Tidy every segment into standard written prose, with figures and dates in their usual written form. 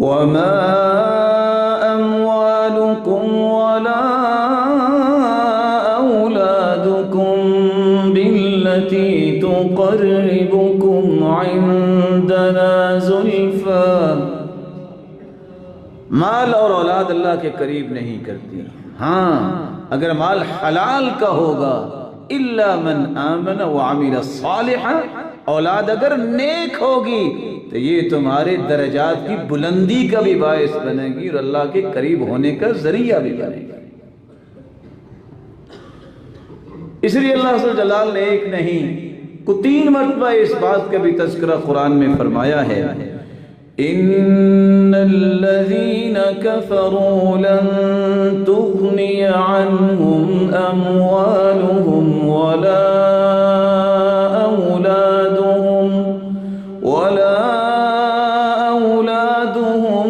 وما أموالكم ولا أولادكم بالتي تقربكم عندنا زلفى، مال اور اولاد اللہ کے قریب نہیں کرتی، ہاں اگر مال حلال کا ہوگا، الا من آمن وعمل صالحا، اولاد اگر نیک ہوگی تو یہ تمہارے درجات کی بلندی کا بھی باعث بنے گی اور اللہ کے قریب ہونے کا ذریعہ بھی بنے گا۔ اس لیے اللہ سبحانہ جلال نے ایک نہیں کو 3 مرتبہ اس بات کا بھی تذکرہ قرآن میں فرمایا ہے، ان الذين كفروا لن تغني عنهم اموالهم ولا اولادهم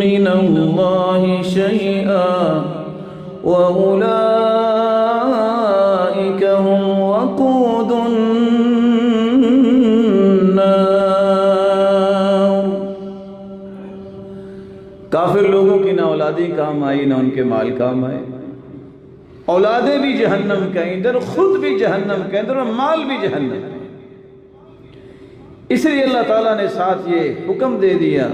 من الله شيئا واولئك هم وقود النار۔ کافر لوگوں کی نہ اولادیں کام آئی نہ ان کے مال کام آئے، اولادیں بھی جہنم کے اندر، خود بھی جہنم کے اندر اور مال بھی جہنم کے اندر۔ اس لیے اللہ تعالیٰ نے ساتھ یہ حکم دے دیا،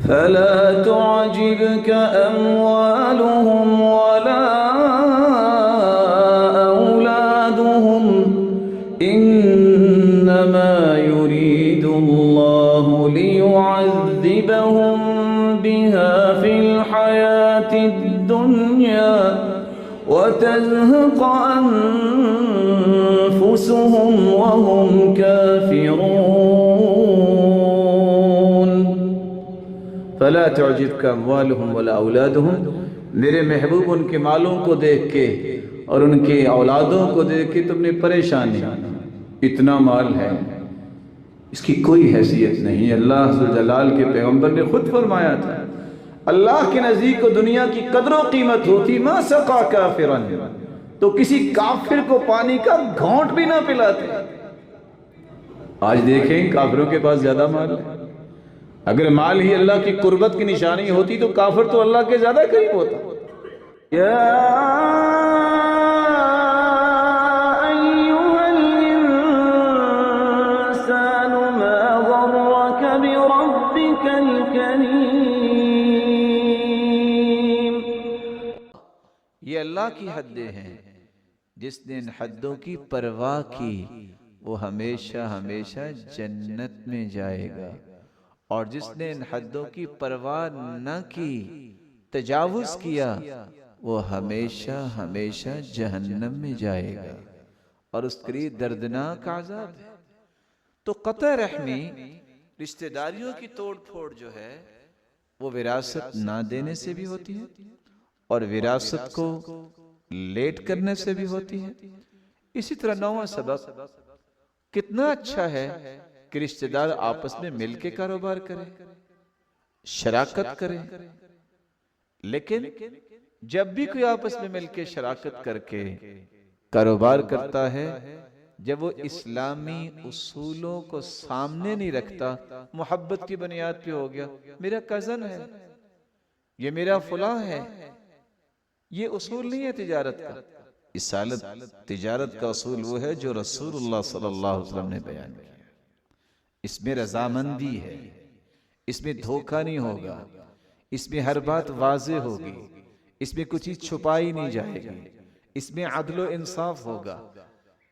فَلَا تُعْجِبْكَ أَمْوَالُهُمْ وَلَا أَوْلَادُهُمْ إِنَّمَا يُرِيدُ اللَّهُ لِيُعَذِّبَهُمْ بِهَا فِي الْحَيَاةِ الدُّنْيَا وَتَزْهَقَ أَنفُسُهُمْ وَهُمْ كَافِرُونَ۔ فَلَا تُعْجِبْكَ أَمْوَالُهُمْ وَلَا أَوْلَادُهُمْ، میرے محبوب ان کے مالوں کو دیکھ کے اور ان کے اولادوں کو دیکھ کے تم نے پریشان نہیں، اتنا مال ہے اس کی کوئی حیثیت نہیں۔ اللہ ذوالجلال کے پیغمبر نے خود فرمایا تھا، اللہ کے نزدیک کو دنیا کی قدر و قیمت ہوتی ما سقا کافرا، تو کسی کافر کو پانی کا گھونٹ بھی نہ پلاتے۔ آج دیکھیں کافروں کے پاس زیادہ مال ہے، اگر مال ہی اللہ کی قربت کی نشانی ہوتی تو کافر تو اللہ کے زیادہ قریب ہوتا۔ یا ایھا الانسان ما غرک بربک الکریم، یہ اللہ کی حدیں ہیں، جس نے ان حدوں کی پرواہ کی وہ ہمیشہ ہمیشہ جنت میں جائے گا، اور جس نے ان حدوں کی پرواہ نہ کی، تجاوز کیا، وہ ہمیشہ ہمیشہ جہنم میں جائے گا، اور اس کے لیے دردناک عذاب ہے۔ تو قطع رحمی، رشتہ داریوں کی توڑ پھوڑ جو ہے وہ وراثت نہ دینے سے بھی ہوتی ہے اور وراثت کو لیٹ کرنے سے بھی ہوتی ہے۔ اسی طرح 9واں سبق، کتنا اچھا ہے کہ رشتہ دار آپس میں مل کے کاروبار کریں، شراکت کریں، لیکن جب بھی کوئی آپس میں مل کے شراکت کر کے کاروبار کرتا ہے، جب وہ اسلامی اصولوں کو سامنے نہیں رکھتا، محبت کی بنیاد پہ ہو گیا، میرا کزن ہے، یہ میرا فلاں ہے، یہ اصول نہیں ہے تجارت کا۔ اصالت تجارت کا اصول وہ ہے جو رسول اللہ صلی اللہ علیہ وسلم نے بیان کیا، اس میں رضامندی ہے، اس میں دھوکہ نہیں ہوگا، اس میں ہر بات واضح ہوگی، اس میں کچھ چیز چھپائی نہیں جائے گی، اس میں عدل و انصاف ہوگا۔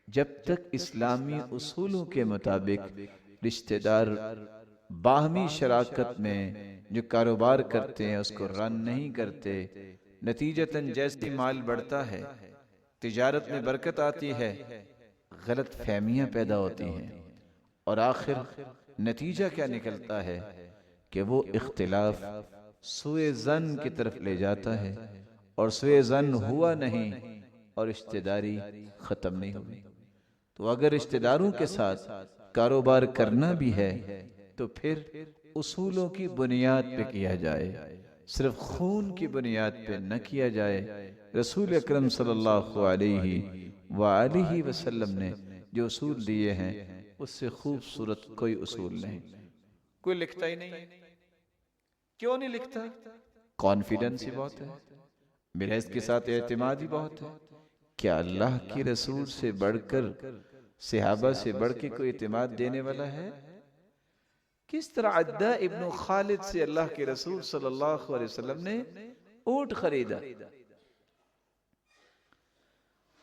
جب تک اسلامی اصولوں کے مطابق رشتہ دار باہمی شراکت میں جو کاروبار کرتے ہیں اس کو رن نہیں کرتے، نتیجتاً جیسے مال بڑھتا ہے، تجارت میں برکت آتی ہے، غلط فہمیاں پیدا ہوتی ہیں، اور آخر نتیجہ کیا نکلتا ہے کہ وہ اختلاف سوء ظن کی طرف لے جاتا ہے، اور سوء ظن ہوا نہیں اور رشتہ داری ختم نہیں ہوئی۔ تو اگر رشتہ داروں کے ساتھ کاروبار کرنا بھی ہے تو پھر اصولوں کی بنیاد پہ کیا جائے، صرف خون کی بنیاد پہ نہ کیا جائے۔ رسول اکرم صلی اللہ علیہ وآلہ وسلم نے جو اصول دیے ہیں اس سے خوبصورت کوئی اصول نہیں، کوئی لکھتا ہی نہیں، کیوں نہیں لکھتا؟ کانفیڈنس ہی بہت ہے، میرا اس کے ساتھ اعتماد ہی بہت ہے۔ کیا اللہ کے رسول سے بڑھ کر، صحابہ سے بڑھ کے کوئی اعتماد دینے والا ہے؟ کس طرح عدہ ابن خالد سے اللہ کے رسول صلی اللہ علیہ وسلم نے اونٹ خریدا،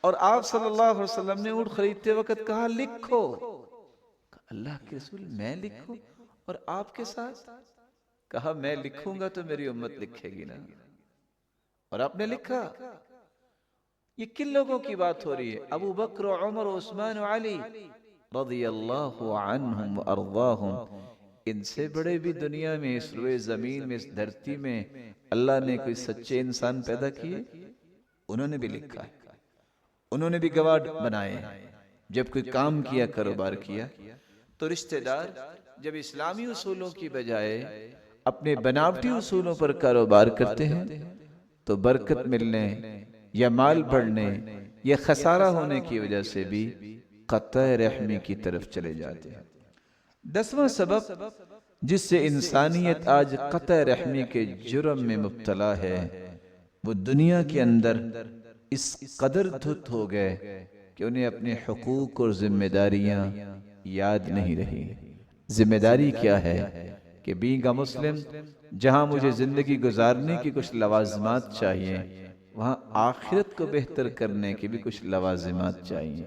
اور آپ صلی اللہ علیہ وسلم نے اونٹ خریدتے وقت کہا لکھو، اللہ کے رسول میں لکھوں اور آپ کے ساتھ؟ کہا میں لکھوں گا تو میری امت لکھے گی نا، اور آپ نے لکھا۔ یہ کن لوگوں کی بات ہو رہی ہے؟ ابو بکر و عمر و عثمان و علی رضی اللہ عنہم و ارضاہم۔ ان سے بڑے بھی دنیا میں، اس روئے زمین میں، اس دھرتی میں اللہ نے کوئی سچے انسان پیدا کیے؟ انہوں نے بھی لکھا ہے، انہوں نے بھی گواہ بنائے ہیں۔ جب کوئی کام کیا، کاروبار کیا، تو رشتہ دار جب اسلامی اصولوں کی بجائے اپنے بناوٹی اصولوں پر کاروبار کرتے ہیں تو برکت ملنے یا مال بڑھنے یا خسارہ ہونے کی وجہ سے بھی قطع رحمی کی طرف چلے جاتے ہیں۔ 10واں سبب جس سے انسانیت آج قطع رحمی کے جرم میں مبتلا ہے، وہ دنیا کے اندر اس قدر دھت ہو گئے کہ انہیں اپنے حقوق اور ذمہ داریاں یاد نہیں رہی۔ ذمہ داری کیا ہے کہ بینگ اے مسلم، جہاں مجھے زندگی گزارنے کی کچھ لوازمات چاہیے، وہاں آخرت کو بہتر کرنے کی بھی کچھ لوازمات چاہیے۔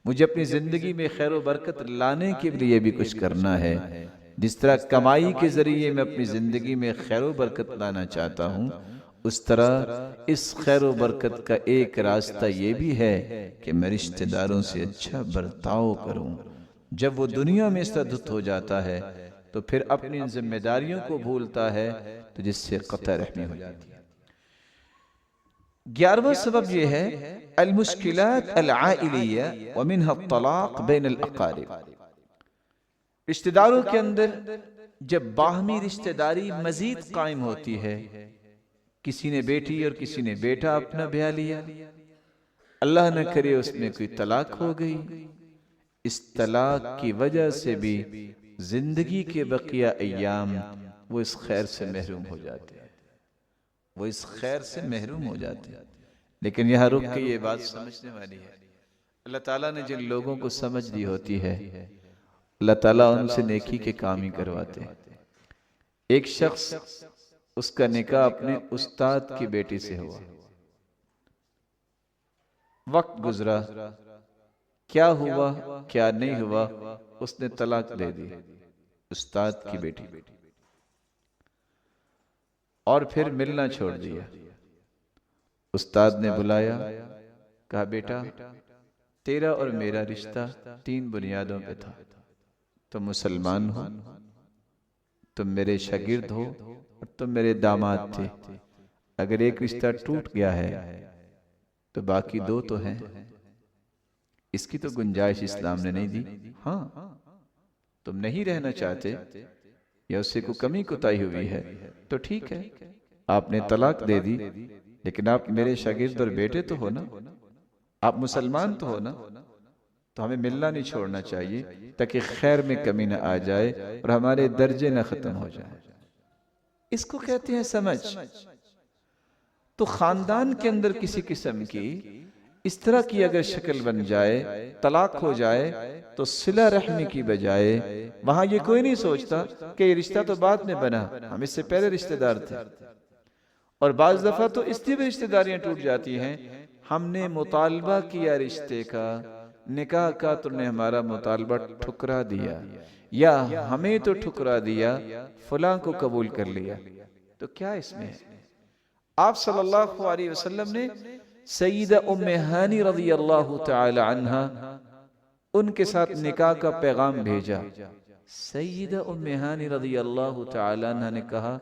مجھے اپنی زندگی میں خیر و برکت لانے کے لیے بھی کچھ کرنا ہے۔ جس طرح کمائی کے ذریعے میں اپنی زندگی میں خیر و برکت لانا چاہتا ہوں، اس طرح اس خیر و برکت کا ایک راستہ یہ بھی ہے کہ میں رشتہ داروں سے اچھا برتاؤ کروں۔ جب وہ دنیا میں اس طرح دھت ہو جاتا ہے تو پھر اپنی ذمہ داریوں کو بھولتا ہے، تو جس سے قطع رحمی ہو جاتی ہے۔ 11واں سبب یہ ہے المشکلات العائلیہ ومنها الطلاق بین الاقارب۔ رشتہ داروں کے اندر جب باہمی رشتہ داری مزید قائم ہوتی ہے، کسی نے بیٹی اور کسی نے بیٹا اپنا بیاہ لیا، اللہ نہ کرے اس میں کوئی طلاق ہو گئی، اس طلاق کی وجہ سے بھی زندگی کے بقیہ ایام وہ اس خیر سے محروم ہو جاتے ہیں، وہ اس خیر سے محروم ہو جاتے ہیں۔ لیکن یہاں رک کے یہ بات سمجھنے والی ہے، اللہ تعالیٰ نے جن لوگوں کو سمجھ دی ہوتی ہے، اللہ تعالیٰ ان سے نیکی کے کام ہی کرواتے ہیں۔ ایک شخص، اس کا نکاح اپنے استاد کی بیٹی سے ہوا، وقت گزرا، کیا ہوا کیا نہیں ہوا، اس نے طلاق دے دی استاد کی بیٹی، اور پھر ملنا چھوڑ دیا۔ استاد نے بلایا، کہا بیٹا تیرا اور میرا رشتہ 3 بنیادوں پہ تھا، تم مسلمان ہو، تم میرے شاگرد ہو، اور تم میرے داماد تھے۔ اگر ایک رشتہ ٹوٹ گیا ہے تو باقی 2 تو ہیں، اس کی تو گنجائش اسلام نے نہیں دی۔ ہاں تم نہیں رہنا چاہتے یا اس سے کوئی کمی کوتاہی ہوئی ہے تو ٹھیک ہے، آپ نے طلاق دے دی، لیکن آپ میرے شاگرد اور بیٹے تو ہو نا، آپ مسلمان تو ہو نا، تو ہمیں ملنا نہیں چھوڑنا چاہیے تاکہ خیر میں کمی نہ آ جائے اور ہمارے درجے نہ ختم ہو جائیں۔ اس کو کہتے ہیں سمجھ۔ تو خاندان کے اندر کسی قسم کی اس طرح کی اگر شکل بن جائے، طلاق ہو جائے، تو صلہ رحمی کی بجائے وہاں یہ کوئی نہیں سوچتا کہ یہ رشتہ تو بعد میں بنا، ہم اس سے پہلے رشتہ دار تھے۔ اور بعض دفعہ تو اس لیے بھی رشتہ داریاں ٹوٹ جاتی ہیں، ہم نے مطالبہ کیا رشتے کا، نکاح کا، تو نے ہمارا مطالبہ ٹھکرا دیا، یا ہمیں تو ٹھکرا دیا، فلاں کو قبول کر لیا، تو کیا اس میں ہے؟ آپ صلی اللہ علیہ وسلم نے سیدہ ام ہانی رضی اللہ تعالی عنہ ان کے ساتھ نکاح کا پیغام بھیجا۔ سیدہ ام ہانی رضی اللہ تعالی عنہ نے کہا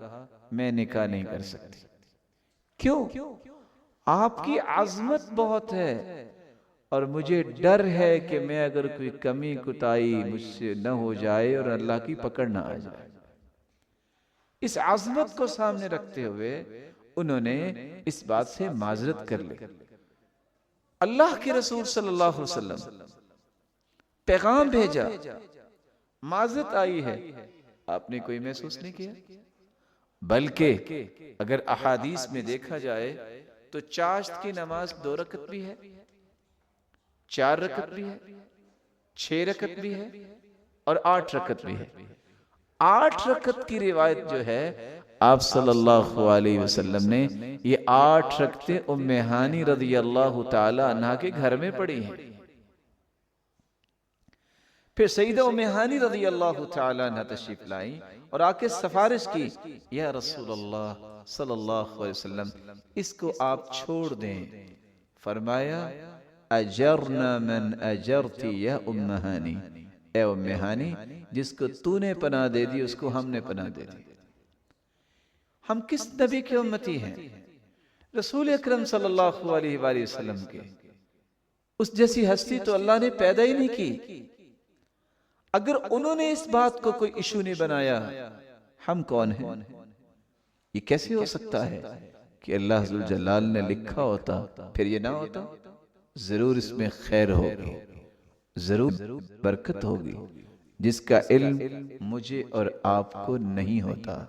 میں نکاح نہیں کر سکتی۔ کیوں؟ آپ کی عظمت بہت ہے اور مجھے ڈر ہے کہ میں اگر کوئی کمی کوتاہی مجھ سے نہ ہو جائے اور اللہ کی پکڑ نہ آ جائے۔ اس عظمت کو سامنے رکھتے ہوئے انہوں نے اس بات سے معذرت کر لی۔ اللہ کے رسول صلی اللہ علیہ وسلم پیغام بھیجا، معذرت آئی ہے، آپ نے کوئی محسوس نہیں کیا؟ بلکہ اگر احادیث میں دیکھا جائے تو چاشت کی نماز 2 رکعت بھی ہے، 4 رکعت بھی ہے، 6 رکعت بھی ہے اور 8 رکعت بھی ہے۔ 8 رکعت کی روایت جو ہے آپ صلی اللہ علیہ وسلم نے یہ 8 رکعتیں ام ہانی رضی اللہ تعالی عنہا کے گھر میں پڑھی ہیں۔ پھر سیدہ ام ہانی رضی اللہ تعالی عنہ تشریف لائیں اور آ کے سفارش کی، یا رسول اللہ صلی اللہ علیہ وسلم اس کو آپ چھوڑ دیں۔ فرمایا اجرنا من اجرتی یا ام ہانی، اے ام ہانی جس کو تو نے پناہ دے دی اس کو ہم نے پناہ دے دی۔ ہم کس نبی کے امتی ہیں؟ رسول اکرم صلی اللہ علیہ وآلہ وسلم کے۔ اس جیسی ہستی تو اللہ نے پیدا ہی نہیں کی۔ اگر انہوں نے اس بات کو کوئی ایشو نہیں بنایا، ہم کون ہیں؟ یہ کیسے ہو سکتا ہے کہ اللہ ذوالجلال نے لکھا ہوتا پھر یہ نہ ہوتا؟ ضرور اس میں خیر ہوگی، ضرور برکت ہوگی، جس کا علم مجھے اور آپ کو نہیں ہوتا،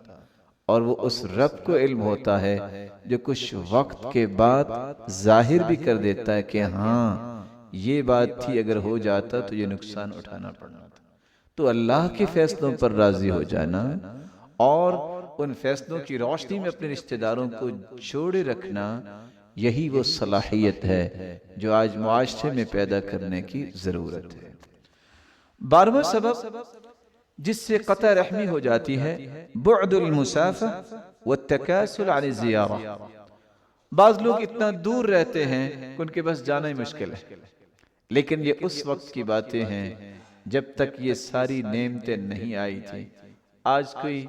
اور وہ اس رب کو علم ہوتا ہے جو کچھ وقت کے بعد ظاہر بھی کر دیتا ہے کہ ہاں یہ بات تھی، اگر ہو جاتا تو یہ نقصان اٹھانا پڑنا تھا۔ تو اللہ کے فیصلوں پر راضی ہو جانا اور ان فیصلوں کی روشنی میں اپنے رشتہ داروں کو جوڑے رکھنا، یہی وہ صلاحیت ہے جو آج معاشرے میں پیدا کرنے کی ضرورت ہے۔ 12واں سبب جس سے قطع رحمی ہو جاتی ہے، بعد المسافہ والتکاسل عن الزیارہ۔ بعض لوگ اتنا دور رہتے ہیں کہ ان کے بس جانا ہی مشکل ہے، لیکن یہ اس وقت کی باتیں ہیں جب تک یہ ساری نعمتیں نہیں آئی تھی۔ آج کوئی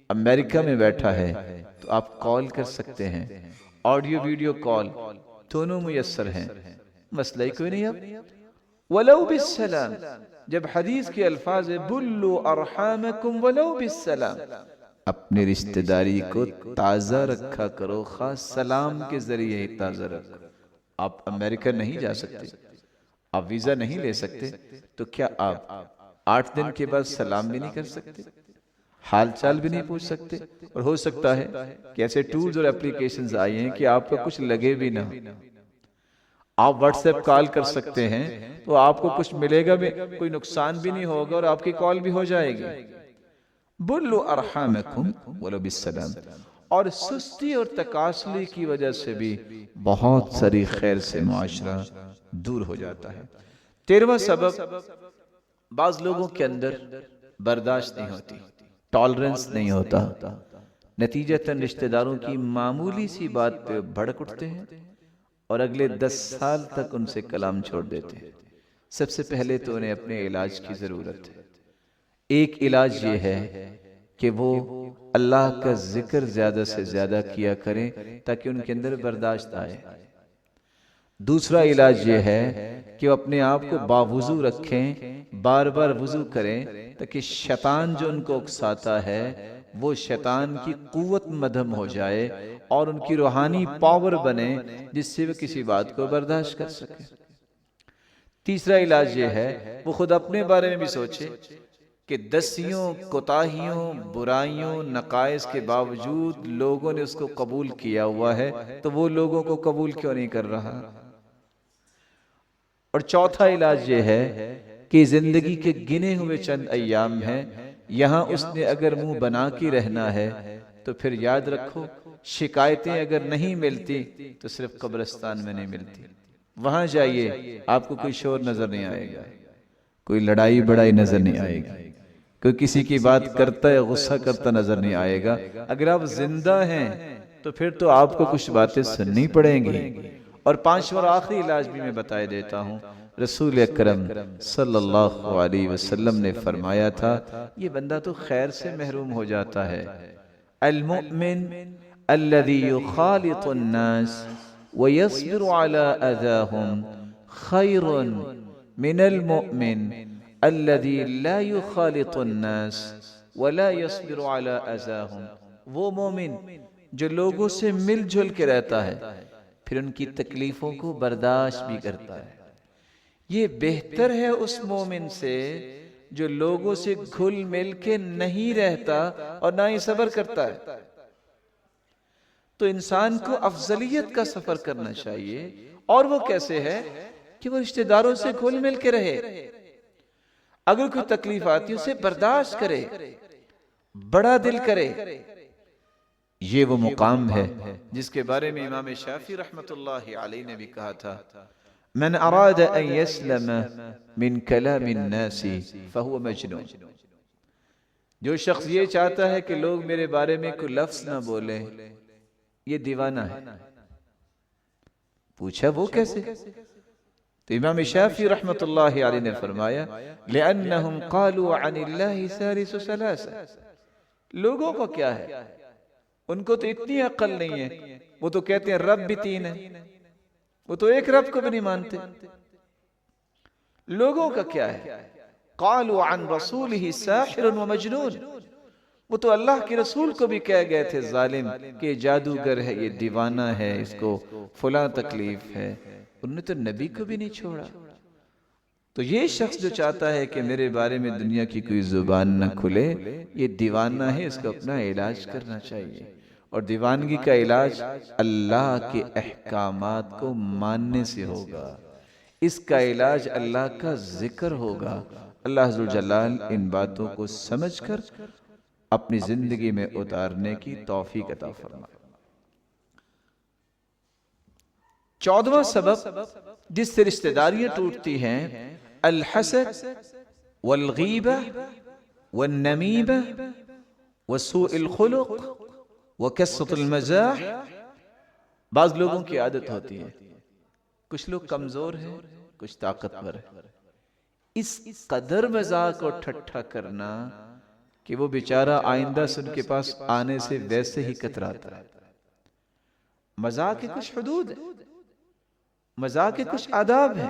امریکہ میں بیٹھا ہے تو آپ کال کر سکتے ہیں، آڈیو ویڈیو کال دونوں میسر ہیں، مسئلہ ہی کوئی نہیں۔ اب وَلَوْ بِالسَّلَامِ، جب حدیث کے الفاظ ہے بُلُّوا أَرْحَامَكُمْ وَلَوْ بِالسَّلَامِ، اپنی رشتہ داری کو تازہ رکھا کرو، خاص سلام کے ذریعے ہی تازہ رکھو۔ آپ امریکہ نہیں جا سکتے، آپ ویزا نہیں لے سکتے، تو کیا آپ 8 دن کے بعد سلام بھی نہیں کر سکتے، حال چال بھی نہیں پوچھ سکتے؟ اور ہو سکتا ہے کہ ایسے ٹولز اور اپلیکیشنز آئی ہیں کہ آپ کو کچھ لگے بھی نہ، آپ واٹس ایپ کال کر سکتے ہیں تو آپ کو کچھ ملے گا بھی، کوئی نقصان بھی نہیں ہوگا اور آپ کی کال بھی ہو جائے گی۔ بُلُّوا أَرْحَامَكُمْ وَلَوْ بِالسَّلَامِ۔ اور سستی اور تکاسلی کی وجہ سے بھی بہت ساری خیر سے معاشرہ دور ہو جاتا ہے۔ 13واں سبب، بعض لوگوں کے اندر برداشت نہیں ہوتی، ٹالرنس نہیں ہوتا، نتیجتاً رشتہ داروں کی معمولی سی بات پہ بھڑک اٹھتے ہیں اور اگلے 10 سال تک ان سے کلام چھوڑ دیتے ہیں۔ سب سے پہلے تو انہیں اپنے علاج کی ضرورت ہے۔ ایک علاج یہ ہے کہ وہ اللہ کا ذکر زیادہ سے زیادہ کیا کریں تاکہ ان کے اندر برداشت آئے۔ دوسرا علاج یہ ہے کہ وہ اپنے آپ کو باوضو رکھیں، بار بار وضو کریں تاکہ شیطان جو ان کو اکساتا ہے وہ شیطان کی قوت مدھم ہو جائے اور ان کی روحانی پاور بنے جس سے وہ کسی بات کو برداشت کر سکے۔ تیسرا علاج یہ ہے وہ خود اپنے بارے میں بھی سوچے کہ دسیوں، کوتاہیوں، برائیوں، نقائص کے باوجود لوگوں نے اس کو قبول کیا ہوا ہے تو وہ لوگوں کو قبول کیوں نہیں کر رہا۔ اور چوتھا علاج یہ ہے کہ زندگی کے گنے ہوئے چند ایام ہیں، یہاں اس نے اگر منہ بنا کے رہنا ہے تو پھر یاد رکھو شکایتیں اگر نہیں ملتی تو صرف قبرستان میں نہیں ملتی۔ وہاں جائیے آپ کو کوئی شور نظر نہیں آئے گا، کوئی لڑائی بڑائی نظر نہیں آئے گی، کوئی کسی کی بات کرتا یا غصہ کرتا نظر نہیں آئے گا۔ اگر آپ زندہ ہیں تو پھر تو آپ کو کچھ باتیں سننی پڑیں گی۔ اور 5واں آخری علاج بھی میں بتائے دیتا ہوں۔ رسول اکرم صلی اللہ علیہ وسلم نے فرمایا تھا یہ بندہ تو خیر سے محروم ہو جاتا ہے۔ المؤمن الذي يخالط الناس ويصبر على أذاهم خير من المؤمن الذي لا يخالط الناس ولا يصبر على أذاهم۔ وہ مومن جو لوگوں سے مل جل کے رہتا ہے پھر ان کی تکلیفوں کو برداشت بھی کرتا ہے، یہ بہتر ہے اس مومن سے جو لوگوں سے گھل مل کے نہیں رہتا اور نہ ہی صبر کرتا ہے۔ تو انسان کو افضلیت کا سفر کرنا چاہیے، اور وہ کیسے ہے کہ وہ رشتہ داروں سے گھل مل کے رہے، اگر کوئی تکلیف آتی اسے برداشت کرے، بڑا دل کرے۔ یہ وہ مقام ہے جس کے بارے میں امام شافعی رحمت اللہ علیہ نے بھی کہا تھا، من اراد ان يسلم من کلام الناس فهو مجنون۔ جو شخص یہ چاہتا ہے کہ لوگ میرے بارے میں کوئی لفظ نہ بولیں، یہ دیوانہ ہے۔ پوچھا وہ کیسے؟ تو امام شافعی رحمت اللہ علیہ نے فرمایا، لأنهم قالوا عن اللہ ثالث ثلاثہ۔ لوگوں کو کیا ہے، ان کو تو اتنی عقل نہیں ہے، وہ تو کہتے ہیں رب بھی تین ہے، وہ تو ایک رب کو بھی نہیں مانتے۔ لوگوں کا کیا ہے، قالوا عن رسولہ ساحر و مجنون، وہ تو اللہ کے رسول کو بھی کہہ گئے تھے ظالم، کہ یہ جادوگر ہے، یہ دیوانہ ہے، اس کو فلاں تکلیف ہے، انہوں نے تو نبی کو بھی نہیں چھوڑا۔ تو یہ شخص جو چاہتا ہے کہ میرے بارے میں دنیا کی کوئی زبان نہ کھلے، یہ دیوانہ ہے، اس کو اپنا علاج کرنا چاہیے، اور دیوانگی کا علاج اللہ کے احکامات کو ماننے سے ہوگا، اس کا علاج اللہ کا ذکر ہوگا۔ اللہ عز و جلال ان باتوں کو سمجھ کر اپنی زندگی میں اتارنے کی توفیق عطا فرمائے۔ 14واں سبب جس سے رشتہ داریاں ٹوٹتی ہیں، الحسد والغیبہ والنمیمہ وسوء الخلق وکثرۃ المزاح۔ بعض لوگوں کی عادت ہوتی ہے، کچھ لوگ کمزور ہیں، کچھ طاقتور ہیں، اس قدر مذاق اور ٹھٹھا کرنا کہ وہ بیچارہ آئندہ سے ان کے پاس آنے سے ویسے ہی کتراتا ہے۔ مذاق کے کچھ حدود ہیں، مذاق کے کچھ آداب ہیں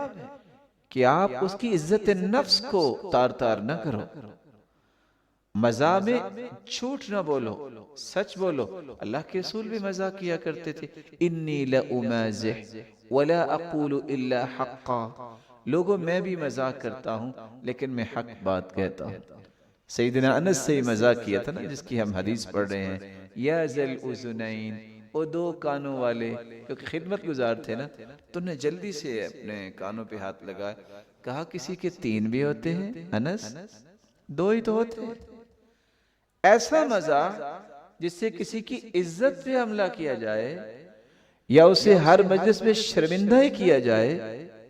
کہ آپ اس کی عزت نفس کو تار تار نہ کرو۔ مزاح میں جھوٹ نہ بولو، سچ بولو۔ اللہ کے رسول بھی مزاح کیا کرتے تھے، انی لأمازح ولا اقول الا حقا۔ لوگوں میں بھی مزاح کرتا ہوں لیکن میں حق بات کہتا ہوں۔ سیدنا انس سے ہی مزاح کیا تھا نا، جس کی ہم حدیث پڑھ رہے ہیں، یا ذل اذنین، وہ دو کانوں والے، کیونکہ خدمت گزار تھے نا، تو نے جلدی سے اپنے کانوں پہ ہاتھ لگا، کہا کسی کے تین بھی ہوتے ہیں انس؟ دو ہی تو ہوتے ہیں۔ ایسا مزاح جس سے کسی کی عزت پہ حملہ کیا جائے یا اسے ہر مجلس میں شرمندہ ہی کیا جائے،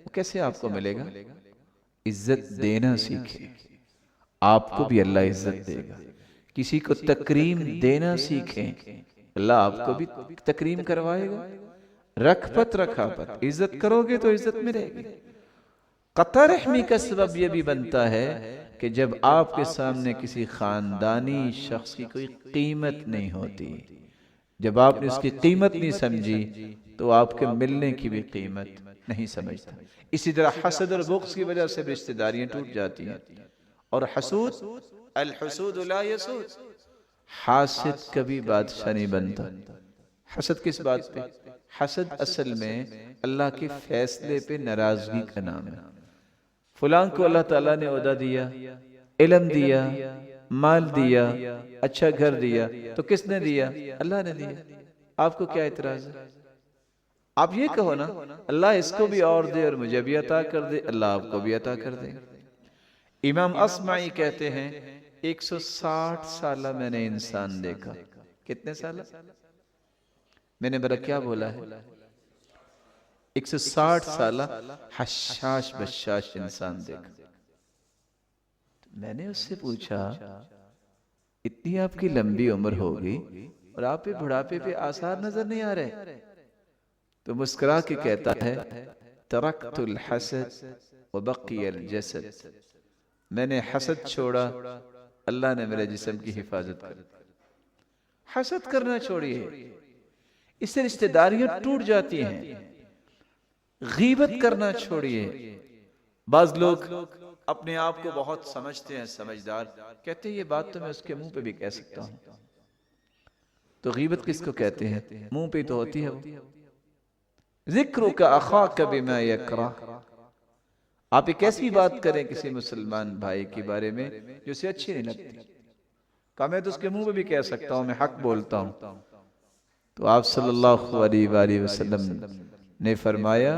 وہ کیسے آپ کو ملے گا؟ عزت دینا سیکھیں، آپ کو بھی اللہ عزت دے گا۔ کسی کو تکریم دینا سیکھیں، اللہ آپ کو بھی تکریم کروائے گا۔ رکھ پت رکھا پت، عزت کرو گے تو عزت ملے گی۔ قطع رحمی کا سبب یہ بھی بنتا ہے کہ جب آپ کے سامنے کسی خاندانی شخص کی کوئی قیمت نہیں ہوتی، جب آپ نے اس کی قیمت نہیں سمجھی، تو آپ کے ملنے کی بھی قیمت نہیں سمجھتا۔ اسی طرح حسد اور بغض کی وجہ سے رشتہ داریاں ٹوٹ جاتی ہیں۔ اور حسود، الحسود لا یسود، حاسد کبھی بادشاہ نہیں بنتا۔ حسد کس بات پہ؟ حسد اصل میں اللہ کے فیصلے پہ ناراضگی کا نام ہے۔ فلاں کو اللہ تعالیٰ نے عہدہ دیا، علم دیا، مال دیا، اچھا گھر دیا، تو کس نے دیا؟ اللہ نے دیا۔ آپ کو کیا اعتراض ہے؟ آپ یہ کہو نا، اللہ اس کو بھی اور دے اور مجھے بھی عطا کر دے، اللہ آپ کو بھی عطا کر دے۔ امام اصمعی کہتے ہیں 160 سالہ میں نے انسان دیکھا۔ کتنے سالہ؟ میں نے بڑا کیا بولا ہے؟ 160 سالہ حشاش بشاش انسان دیکھا۔ میں نے اس سے پوچھا، اتنی آپ کی لمبی عمر ہوگی اور آپ پہ بڑھاپے پہ آثار نظر نہیں آ رہے؟ تو مسکرا کے کہتا ہے، ترکت الحسد وبقی الجسد، میں نے حسد چھوڑا، اللہ نے میرے جسم کی حفاظت کر۔ حسد کرنا چھوڑیے، اس سے رشتہ داریاں ٹوٹ جاتی ہیں۔ غیبت کرنا چھوڑیے۔ بعض لوگ اپنے آپ کو بہت سمجھتے ہیں، سمجھدار، کہتے ہیں یہ بات تو میں اس کے منہ پہ بھی کہہ سکتا ہوں۔ تو غیبت کس کو کہتے ہیں؟ منہ پہ تو ہوتی ہے وہ۔ ذکرک اخاک بما یکرہ، آپ ایک ایسی بات کریں کسی مسلمان بھائی کے بارے میں جو اسے اچھی نہیں لگتی، کہا میں تو اس کے منہ پہ بھی کہہ سکتا ہوں، میں حق بولتا ہوں، تو آپ صلی اللہ علیہ وآلہ وسلم نے فرمایا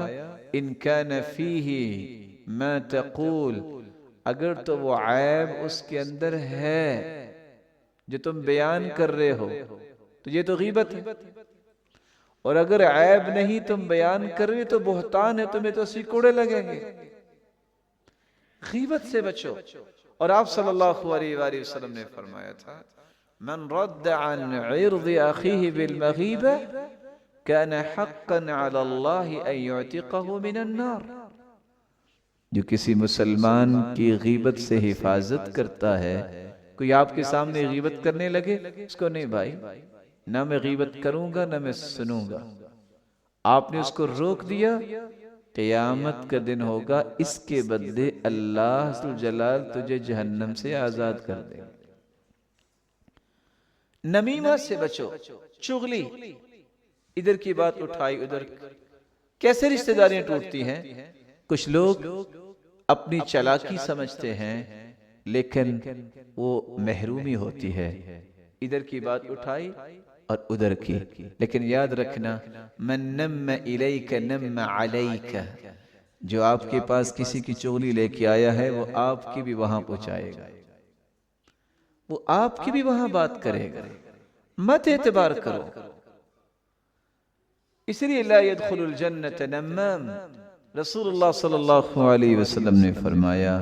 ان کان فیہ ما تقول، اگر تو وہ عیب اس کے اندر ہے جو تم بیان کر رہے ہو تو یہ تو غیبت ہے، اور اگر عیب نہیں تم بیان کر رہے تو بہتان ہے، تمہیں تو سیکوڑے لگیں گے۔ غیبت سے بچو۔ اور آپ صلی اللہ علیہ وآلہ وسلم نے فرمایا تھا من رد عن عرض اخیہ بالمغیبہ کان حقا علی اللہ ان یعتقہ من النار، جو کسی مسلمان کی غیبت سے حفاظت کرتا ہے، کوئی آپ کے سامنے غیبت کرنے لگے اس کو نہیں بھائی نہ میں غیبت کروں گا نہ میں سنوں گا، آپ نے اس کو روک دیا، قیامت کا دن ہوگا اس کے بدلے اللہ ذو جلال تجھے جہنم سے آزاد کر دے۔ نمیمہ سے بچو، چغلی، ادھر کی بات اٹھائی ادھر، کیسے رشتہ داریاں ٹوٹتی ہیں؟ کچھ لوگ اپنی چالاکی سمجھتے ہیں لیکن وہ محرومی ہوتی ہے، ادھر کی بات اٹھائی اور ادھر کی، لیکن یاد رکھنا من نم الیک نم علیک، جو آپ کے پاس کسی کی چغلی لے کے آیا ہے وہ آپ کی بھی وہاں پہنچائے گا، وہ آپ کی بھی وہاں بات کرے گا، مت اعتبار کرو۔ اس لیے لا يدخل الجنت نمام، رسول اللہ صلی اللہ علیہ وسلم نے فرمایا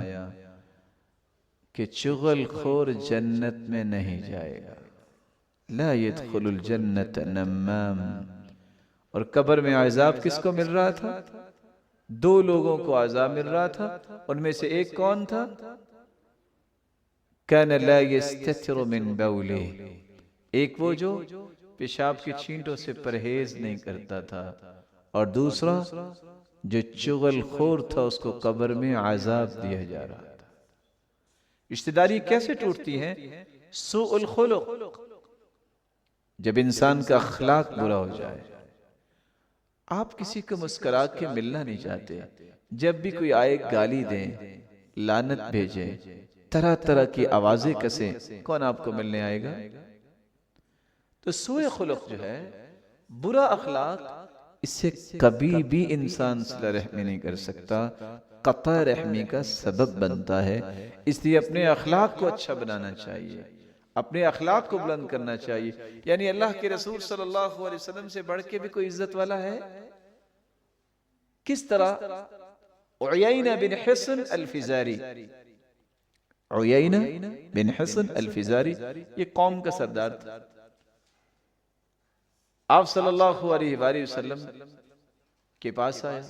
کہ چغل خور جنت میں نہیں جائے گا، لا يدخل الجنت نمام۔ اور قبر میں عذاب کس کو مل رہا تھا؟ دو لوگوں کو عذاب مل رہا تھا، ان میں سے ایک کون تھا؟ كان لا يستتر من بوله، ایک وہ جو پیشاب کی چھینٹوں سے پرہیز نہیں کرتا تھا، اور دوسرا جو چغل خور تھا اس کو قبر میں عذاب دیا جا رہا تھا۔ رشتہ داری کیسے ٹوٹتی ہے؟ سوء الخلق، جب انسان کا اخلاق برا ہو جائے۔ آپ کسی کو مسکرا کے ملنا نہیں چاہتے، جب بھی کوئی آئے گالی دیں، لعنت بھیجیں، طرح طرح کی آوازیں کسیں، کون آپ کو ملنے آئے گا؟ تو سوء خلق جو ہے، برا اخلاق، اس سے کبھی بھی انسان صلہ رحمی نہیں کر سکتا، قطع رحمی کا سبب بنتا ہے۔ اس لیے اپنے اخلاق کو اچھا بنانا چاہیے، اپنے اخلاق کو بلند کرنا چاہیے۔ یعنی اللہ کے رسول صلی اللہ علیہ وسلم سے بڑھ کے بھی کوئی عزت والا ہے؟ کس طرح؟ عیینہ بن حصن الفزاری، عیینہ بن حصن الفزاری یہ قوم کا سردار تھا، آپ صلی اللہ علیہ وآلہ وسلم کے پاس آیا،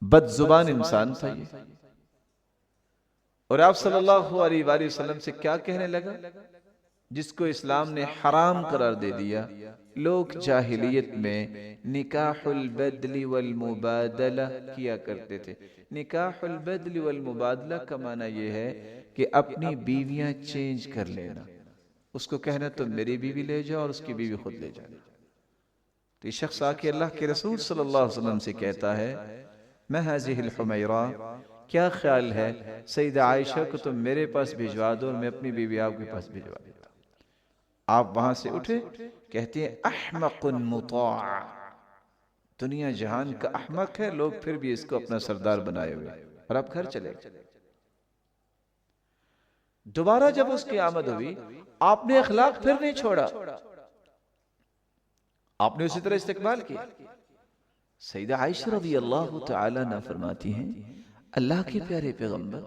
بد زبان انسان تھا یہ، اور آپ صلی اللہ علیہ وآلہ وسلم سے کیا کہنے لگا؟ جس کو اسلام نے حرام قرار دے دیا۔ لوگ جاہلیت میں نکاح البدل والمبادلہ کیا کرتے تھے۔ نکاح البدل والمبادلہ کا معنی یہ ہے کہ اپنی بیویاں چینج کر لینا، اس کو کہنا تم میری بیوی لے جاؤ اور اس کی بیوی خود لے جانا۔ تو یہ شخص آ کے اللہ کے رسول صلی اللہ علیہ وسلم سے کہتا ہے ما هذه الحمیرہ، کیا خیال ہے سیدہ عائشہ کو تم میرے پاس بھیجوا دو اور میں اپنی بیوی آپ کے پاس بھیجوا دیتا ہوں۔ آپ وہاں سے اٹھے، کہتے ہیں احمق مطاع، دنیا جہان کا احمق ہے، لوگ پھر بھی اس کو اپنا سردار بنائے ہوئے، اور آپ گھر چلے گئے۔ دوبارہ جب اس کی آمد ہوئی، آپ نے اخلاق پھر نہیں چھوڑا، آپ نے اسی طرح استقبال کیا۔ سیدہ عائشہ رضی اللہ تعالیٰ عنہ فرماتی ہیں اللہ کے پیارے پیغمبر،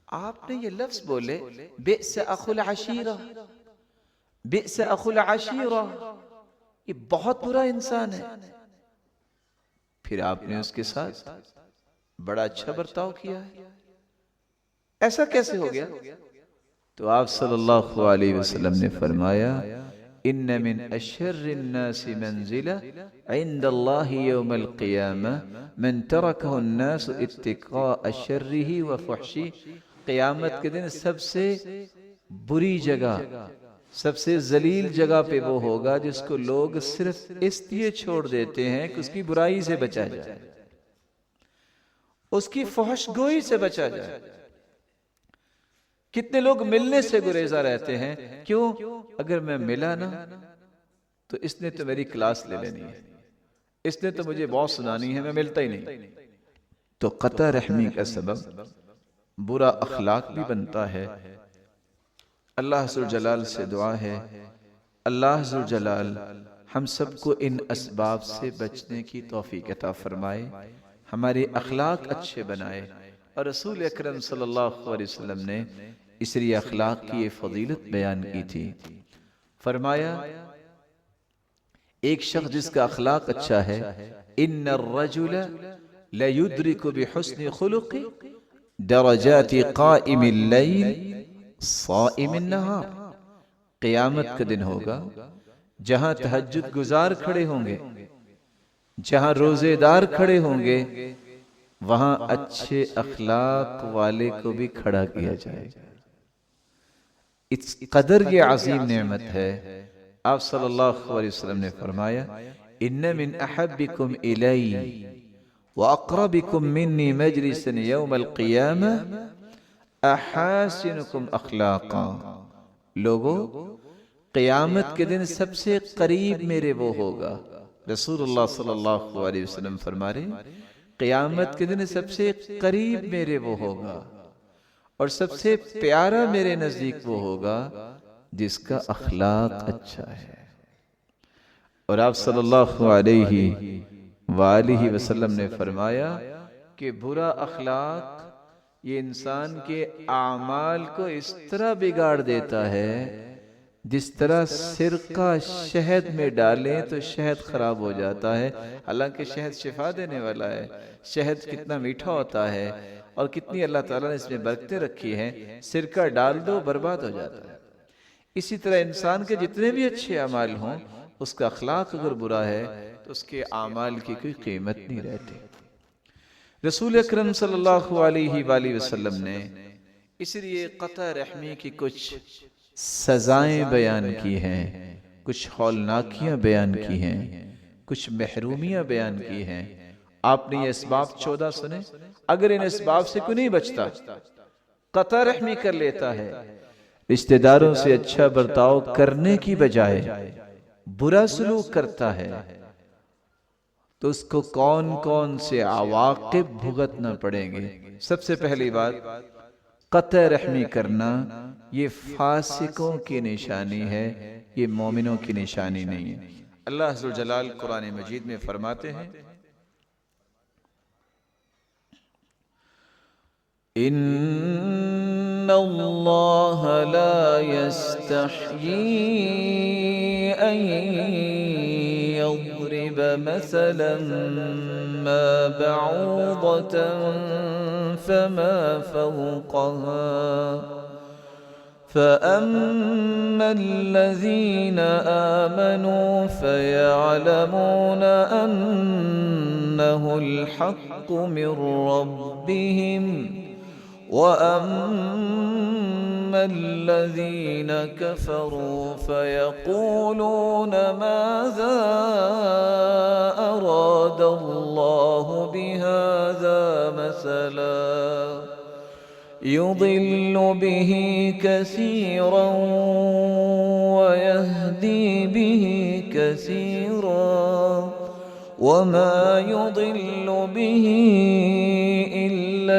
آپ نے یہ لفظ بولے بئس اخو العشیرہ، بئس اخو العشیرہ، یہ بہت برا انسان ہے۔ پھر آپ نے اس کے ساتھ بڑا اچھا برتاؤ کیا ہے، ایسا کیسے ہو گیا؟ تو آپ صلی اللہ علیہ وسلم نے فرمایا ان من اشر الناس منزلہ عند اللہ یوم القیامہ من ترکہ الناس اتقاء شرہ وفحشہ، قیامت کے دن سب سے بری جگہ، سب سے ذلیل جگہ پہ وہ ہوگا جس کو لوگ صرف اس لیے چھوڑ دیتے ہیں کہ اس کی برائی سے بچا جائے، اس کی فحش گوئی سے بچا جائے۔ کتنے لوگ ملنے سے گریزہ رہتے ہیں، کیوں؟ اگر میں ملا نا تو اس نے تو میری کلاس لے لینی ہے، اس نے تو مجھے بہت سنانی ہے، میں ملتا ہی نہیں۔ تو قطع رحمی کا سبب برا اخلاق بھی بنتا ہے۔ اللہ ذوالجلال سے دعا ہے، اللہ ذوالجلال ہم سب کو ان اسباب سے بچنے کی توفیق عطا فرمائے، ہمارے اخلاق اچھے بنائے۔ اور رسول اکرم صلی اللہ علیہ وسلم نے اس لیے اخلاق کی یہ فضیلت بیان کی تھی، فرمایا ایک شخص جس کا اخلاق اچھا ہے، ان الرجل لیدرک بحسن خلق درجات قائم اللیل صائم النہار۔ قیامت کا دن ہوگا جہاں تہجد گزار کھڑے ہوں گے، جہاں روزے دار کھڑے ہوں گے، وہاں اچھے اخلاق والے کو بھی کھڑا کیا جائے گا۔ اس قدر یہ عظیم نعمت ہے۔ آپ صلی اللہ علیہ وسلم نے فرمایا ان من احبکم الی واقربکم منی مجلسا یوم القیامہ احاسنکم اخلاقا۔ لوگوں، قیامت کے دن سب سے قریب میرے وہ ہوگا، رسول اللہ صلی اللہ علیہ وسلم فرما رہے قیامت کے دن سب سے قریب میرے وہ ہوگا اور سب سے پیارا میرے نزدیک وہ ہوگا جس کا اخلاق اچھا ہے۔ اور آپ صلی اللہ علیہ وآلہ وسلم نے فرمایا کہ برا اخلاق یہ انسان کے اعمال کو اس طرح بگاڑ دیتا ہے جس طرح سرقہ شہد میں ڈالیں تو شہد خراب ہو جاتا ہے، حالانکہ شہد شفا دینے والا ہے، شہد کتنا میٹھا ہوتا ہے اور کتنی اللہ تعالیٰ نے اس میں برکتیں رکھی ہیں، سرکہ ڈال دو برباد ہو جاتا ہے۔ اسی طرح انسان کے جتنے بھی اچھے اعمال ہوں، اس کا اخلاق اگر برا ہے تو اس کے اعمال کی کوئی قیمت نہیں رہتی۔ رسول اکرم صلی اللہ علیہ وآلہ وسلم نے اس لیے قطع رحمی کی کچھ سزائیں بیان کی ہیں، کچھ ہولناکیاں بیان کی ہیں، کچھ محرومیاں بیان کی ہیں۔ آپ نے یہ اسباب 14 سنے، اگر ان اسباب سے کوئی نہیں بچتا، قطع رحمی کر لیتا ہے، رشتہ داروں سے اچھا برتاؤ کرنے کی بجائے برا سلوک کرتا ہے، تو اس کو کون کون سے عواقب بھگتنا پڑیں گے۔ سب سے پہلی بات، قطع رحمی کرنا یہ فاسقوں کی نشانی ہے، یہ مومنوں کی نشانی نہیں ہے۔ اللہ عز و جلال قرآن مجید میں فرماتے ہیں ان اللہ لا یستحیی ان یضرب مثلا ما بعوضة فما فوقها فأما الذين آمنوا فيعلمون أنه الحق من ربهم وأما الذين كفروا فيقولون ماذا أراد الله بهذا مثلا يضل به كثيرا ويهدي به كثيرا وما يضل به إلا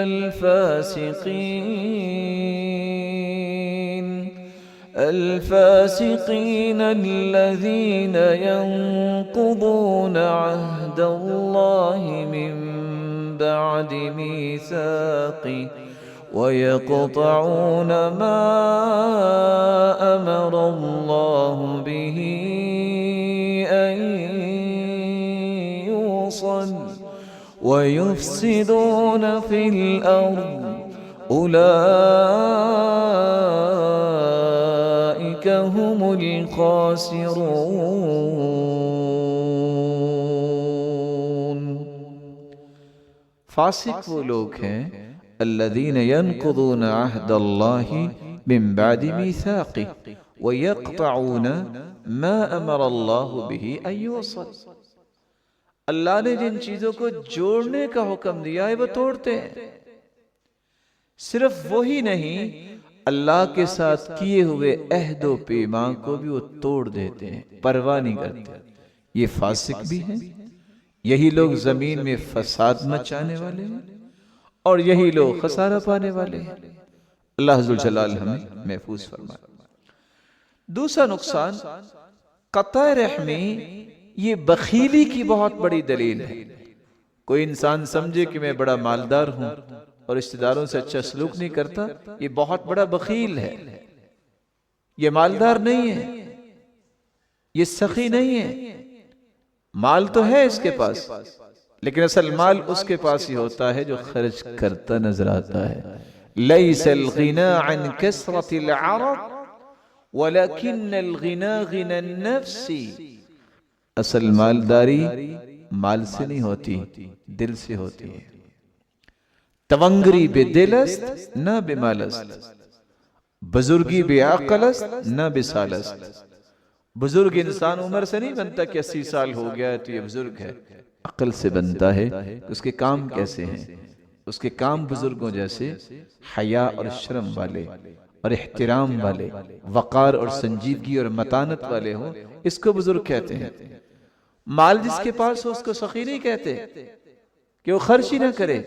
الفاسقين الذين ينقضون عهد الله من بعد ميثاقه ويقطعون ما أمر الله به أن يوصل ويفسدون في الأرض أولئك هم الخاسرون۔ فاسق وہ لوگ ہیں الذين ينقضون عهد الله من بعد ميثاقه ويقطعون ما أمر الله به أن يوصل۔ اللہ نے جن چیزوں کو جوڑنے کا حکم دیا ہے وہ توڑتے ہیں۔ صرف وہی نہیں، اللہ کے ساتھ کیے ہوئے عہد و پیمان کو بھی وہ توڑ دیتے ہیں، پرواہ نہیں کرتے۔ یہ فاسق بھی ہیں، یہی لوگ زمین میں فساد مچانے والے ہیں، اور یہی لوگ خسارہ پانے والے ہیں۔ اللہ عز و جلال ہمیں محفوظ فرمائے۔ دوسرا نقصان قطع رحمی، یہ بخیلی کی بہت بڑی دلیل ہے۔ کوئی انسان سمجھے کہ میں بڑا مالدار ہوں اور رشتہ داروں سے اچھا سلوک نہیں کرتا، یہ بہت بڑا بخیل ہے، یہ مالدار نہیں ہے، یہ سخی نہیں ہے۔ مال تو ہے اس کے پاس، لیکن اصل مال اس کے پاس ہی ہوتا ہے جو خرچ کرتا نظر آتا ہے۔ لیس الغنا عن کثرت العرب ولكن الغنا غنى النفس۔ اصل مالداری مال سے نہیں ہوتی، دل سے ہوتی ہے۔ تونگری بے دل است نہ بے مال است، بزرگی بے عقل است نہ بے سال است۔ بزرگ انسان عمر سے نہیں بنتا کہ 80 سال ہو گیا ہے تو یہ بزرگ ہے، عقل سے بنتا ہے۔ اس کے کام کیسے ہیں؟ اس کے کام بزرگوں جیسے حیا اور شرم والے اور احترام والے، وقار اور سنجیدگی اور متانت والے ہوں، اس کو بزرگ کہتے ہیں۔ مال جس کے پاس ہو اس کو سخی نہیں کہتے کہ وہ خرچ ہی نہ کرے۔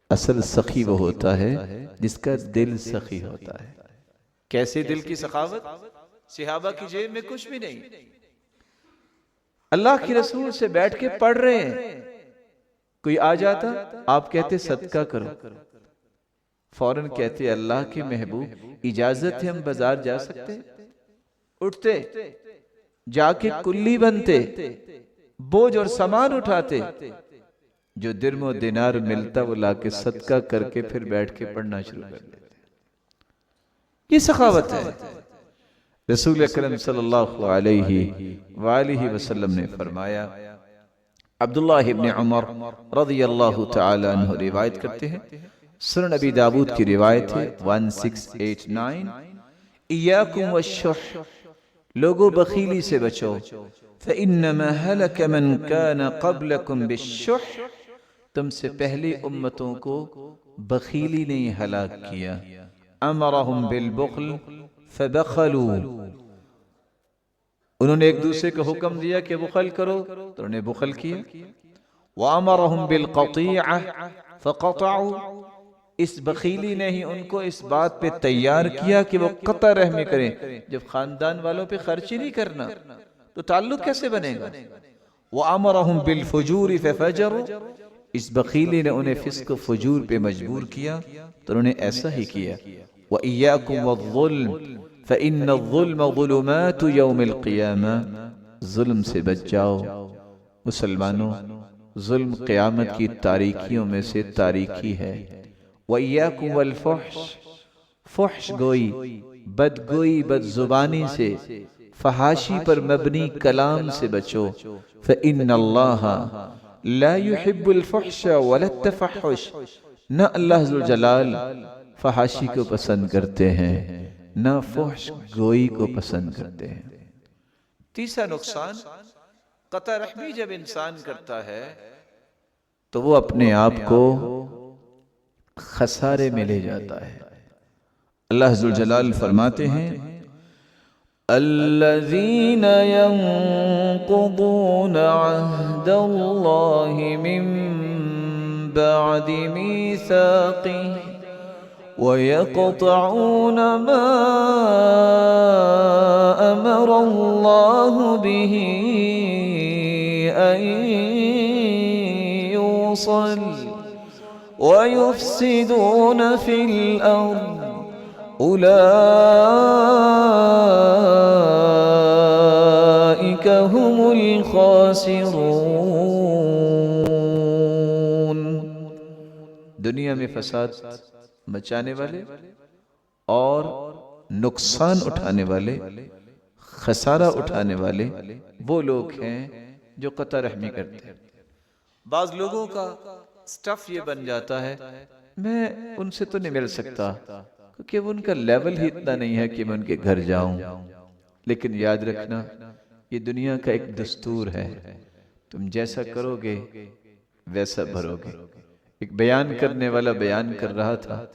اصل سخی وہ ہوتا ہے جس کا دل سخی ہوتا ہے۔ کیسے دل کی سخاوت؟ صحابہ کی جیب میں کچھ بھی نہیں، اللہ کے رسول سے بیٹھ کے پڑھ رہے ہیں، کوئی آ جاتا آپ کہتے صدقہ کرو، فوراً کہتے اللہ کے محبوب اجازت ہے ہم بازار جا سکتے؟ اٹھتے جا کے کلی بنتے، بوجھ اور سامان اٹھاتے، جو درم و دینار ملتا وہ لا کے صدقہ کر کے پھر بیٹھ کے پڑھنا شروع کر دیتے۔ یہ سخاوت ہے۔ رسول اکرم صلی اللہ علیہ وآلہ وسلم نے فرمایا، عبداللہ ابن عمر رضی اللہ تعالی عنہ روایت کرتے ہیں، سنن ابی داود کی روایت ہے 1689، ایاکم والشح، لوگوں بخیلی سے بچو، فإنما هلك من كان قبلكم بالشح، تم سے پہلے امتوں کو بخیلی نے ہلاک کیا۔ امرهم بالبخل فبخلوا، انہوں نے ایک دوسرے کو حکم دیا کہ بخل کرو تو انہوں نے بخل کیا۔ وَأَمَرَهُمْ بِالْقَطِيعَةِ فَقَطَعُوا، اس بخیلی نے ہی ان کو اس بات پہ تیار کیا کہ وہ قطع رحمی کریں۔ جب خاندان والوں پہ خرچ ہی نہیں کرنا تو تعلق کیسے بنے گا؟ وَأَمَرَهُمْ بِالْفُجُورِ فَفَجَرُوا، اس بخیلی نے انہیں فسق و فجور پہ مجبور کیا تو انہوں نے ایسا ہی کیا۔ وَإِيَّاكُمْ وَالظُّلْمِ فَإِنَّ الظُّلْمَ ظُلُمَاتُ يَوْمِ الْقِيَامَةِ، ظلم سے بچ جاؤ مسلمانوں، ظلم قیامت کی تاریکیوں میں سے تاریکی ہے۔ وَإِيَّاكُمْ وَالْفُحْشِ، فحش گوئی، بد گوئی، بد زبانی سے، فحاشی پر مبنی کلام سے بچو۔ فَإِنَّ اللَّهَ لَا يُحِبُّ الْفُحْشَ وَلَا التَّفَحُّشَ، نہ اللہ ذو الجلال فحاشی کو پسند کرتے ہیں نہ فحش گوئی کو پسند کرتے ہیں۔ تیسرا نقصان، قطع رحمی جب انسان کرتا ہے تو وہ اپنے آپ کو خسارے میں لے جاتا ہے۔ اللہ ذو الجلال فرماتے ہیں، الذین ينقضون عہد اللہ من بعد میثاقہ وَيَقْطَعُونَ مَا أَمَرَ اللَّهُ بِهِ أَن يُوصَلَ وَيُفْسِدُونَ فِي الْأَرْضِ أُولَئِكَ هُمُ الْخَاسِرُونَ۔ دنیا میں فساد مچانے والے اور نقصان اٹھانے والے، خسارہ اٹھانے والے وہ لوگ ہیں جو قطع رحمی کرتے ہیں۔ بعض لوگوں کا سٹف یہ بن جاتا ہے، میں ان سے تو نہیں مل سکتا کیونکہ ان کا لیول ہی اتنا نہیں ہے کہ میں ان کے گھر جاؤں۔ لیکن یاد رکھنا یہ دنیا کا ایک دستور ہے، تم جیسا کرو گے ویسا بھرو گے۔ ایک بیان کرنے والا بیان کر رہا تھا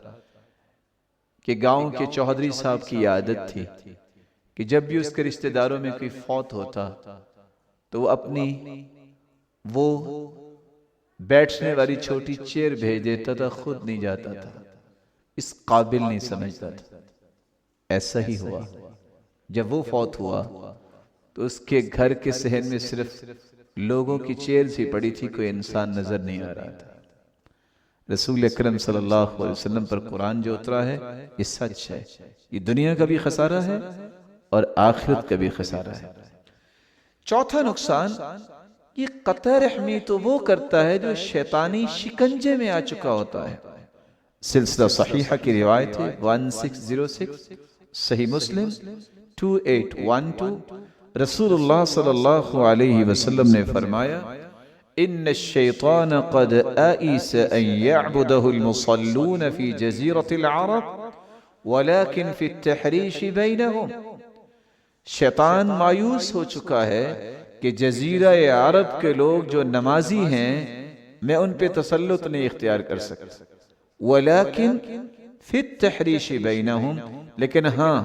کہ گاؤں کے چودھری صاحب کی عادت تھی کہ جب بھی اس کے رشتہ داروں میں کوئی فوت ہوتا تو وہ اپنی وہ بیٹھنے والی چھوٹی چیئر بھیج دیتا تھا، خود نہیں جاتا تھا، اس قابل نہیں سمجھتا تھا۔ ایسا ہی ہوا، جب وہ فوت ہوا تو اس کے گھر کے صحن میں صرف لوگوں کی چیئرز ہی پڑی تھی، کوئی انسان نظر نہیں آ رہا تھا۔ رسول اکرم صلی اللہ علیہ وسلم پر قرآن جو اترا ہے یہ سچ ہے، یہ دنیا کا بھی خسارہ ہے اور آخرت کا بھی خسارہ ہے۔ چوتھا نقصان، یہ قطع رحمی تو وہ کرتا ہے جو شیطانی شکنجے میں آ چکا ہوتا ہے۔ سلسلہ صحیحہ کی روایت ہے 1606، صحیح مسلم 2812، رسول اللہ صلی اللہ علیہ وسلم نے فرمایا ان الشیطان قد آئس ان يعبده المصلون في جزيرة العرب ولكن في التحریش بینہم، شیطان مایوس ہو چکا ہے کہ جزیرہ عرب کے لوگ جو نمازی ہیں میں ان پہ تسلط نہیں اختیار کر سکتا، ولیکن فی التحریش بینہم، لیکن ہاں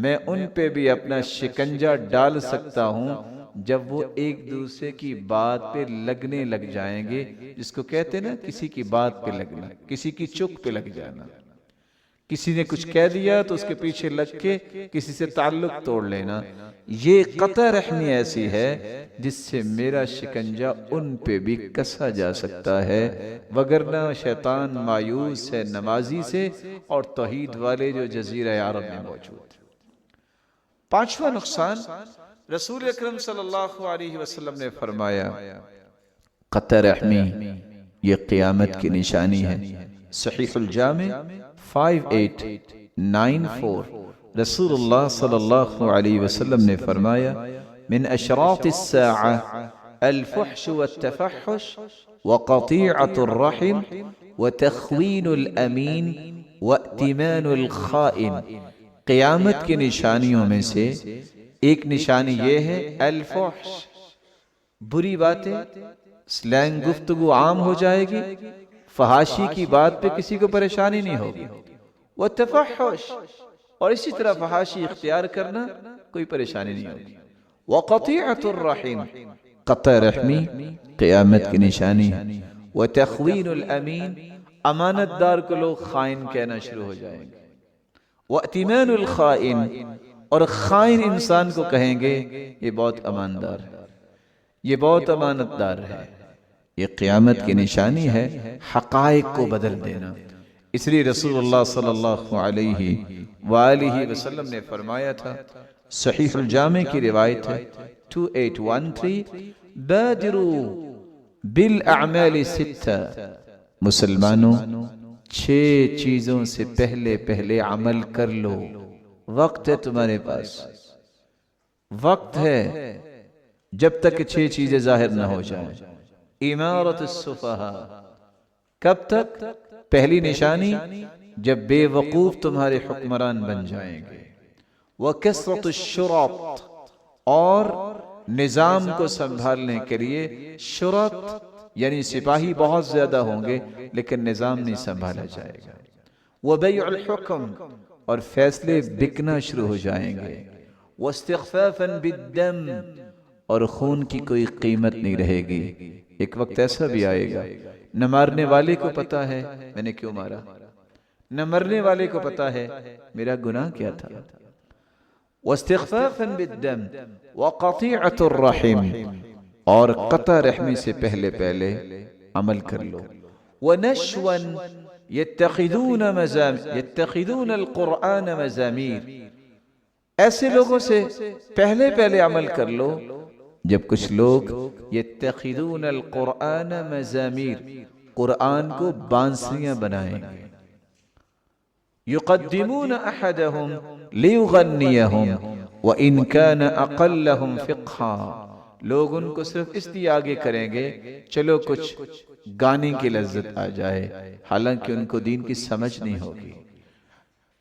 میں ان پہ بھی اپنا شکنجہ ڈال سکتا ہوں جب وہ ایک دوسرے کی بات پہ لگنے لگ جائیں گے، جس کو کہتے ہیں نا کسی کی بات پہ لگنا، کسی کی چک پہ لگ جانا، کسی نے کچھ کہہ دیا تو اس کے پیچھے لگ کے کسی سے تعلق توڑ لینا، یہ قطع رحمی ایسی ہے جس سے میرا شکنجہ ان پہ بھی کسا جا سکتا ہے، وگرنہ شیطان مایوس ہے نمازی سے اور توحید والے جو جزیرہ عرب میں موجود۔ پانچواں نقصان، رسول اکرم صلی اللہ علیہ وسلم نے فرمایا قطع رحمی یہ قیامت کی نشانی ہے۔ صحیح الجامع 5894، رسول اللہ صلی اللہ علیہ وسلم نے فرمایا من اشراط الساعة الفحش والتفحش وقطيعة الرحم وتخوين الامین وائتمان الخائن، قیامت کی نشانیوں میں سے ایک نشانی یہ ہے الفحش، بری باتیں، سلینگ گفتگو عام ہو جائے گی، فحاشی کی بات پہ کسی کو پریشانی نہیں ہوگی، والتفحش، اور اسی طرح فحاشی اختیار کرنا کوئی پریشانی نہیں ہوگی، وقطیعۃ الرحم، قطع رحمی قیامت کی نشانی ہے، وتخوین الامین، امانت دار کو لوگ خائن کہنا شروع ہو جائیں گے، وائتمان الخائن، اور خائن انسان کو کہیں گے یہ بہت اماندار ہے، یہ بہت امانت دار ہے۔ یہ قیامت کی نشانی ہے، حقائق کو بدل دینا۔ اس لیے رسول اللہ صلی اللہ علیہ وآلہ وسلم نے فرمایا تھا، صحیح الجامع کی روایت ہے 2813، بادروا بالاعمال ستہ، مسلمانوں 6 چیزوں سے پہلے عمل کر لو، وقت ہے تمہارے پاس، وقت ہے جب تک 6 چیزیں ظاہر نہ ہو جائیں۔ امارت السفہاء، کب تک؟ پہلی نشانی جب بے وقوف تمہارے حکمران بن جائیں گے، وکثرت الشرط، اور نظام کو سنبھالنے کے لیے شرط یعنی سپاہی بہت زیادہ ہوں گے لیکن نظام نہیں سنبھالا جائے گا، وبیع الحکم، اور فیصلے بکنا شروع ہو جائیں گے، واستخفافا بالدم، اور خون کی کوئی قیمت نہیں رہے گی۔ ایک وقت ایسا بھی آئے گا نہ مارنے والے کو پتا ہے میں نے کیوں مارا، نہ مرنے والے کو پتا ہے میرا گناہ کیا تھا۔ واستخفافا بالدم وقطيعة الرحم، اور قطع رحمی سے پہلے عمل کر لو۔ ونشوا يتخذون القرآن مزامیر، ایسے لوگوں سے پہلے عمل کر لو جب کچھ لوگ یتخذون القرآن مزامیر، قرآن کو بانسریاں بنائیں گے، یقدمون احدهم لیغنیہم وان کان اقلہم فقہا، لوگ ان کو صرف اس لیے آگے کریں گے چلو کچھ گانے کی لذت آ جائے، حالانکہ ان کو دین کی سمجھ نہیں ہوگی۔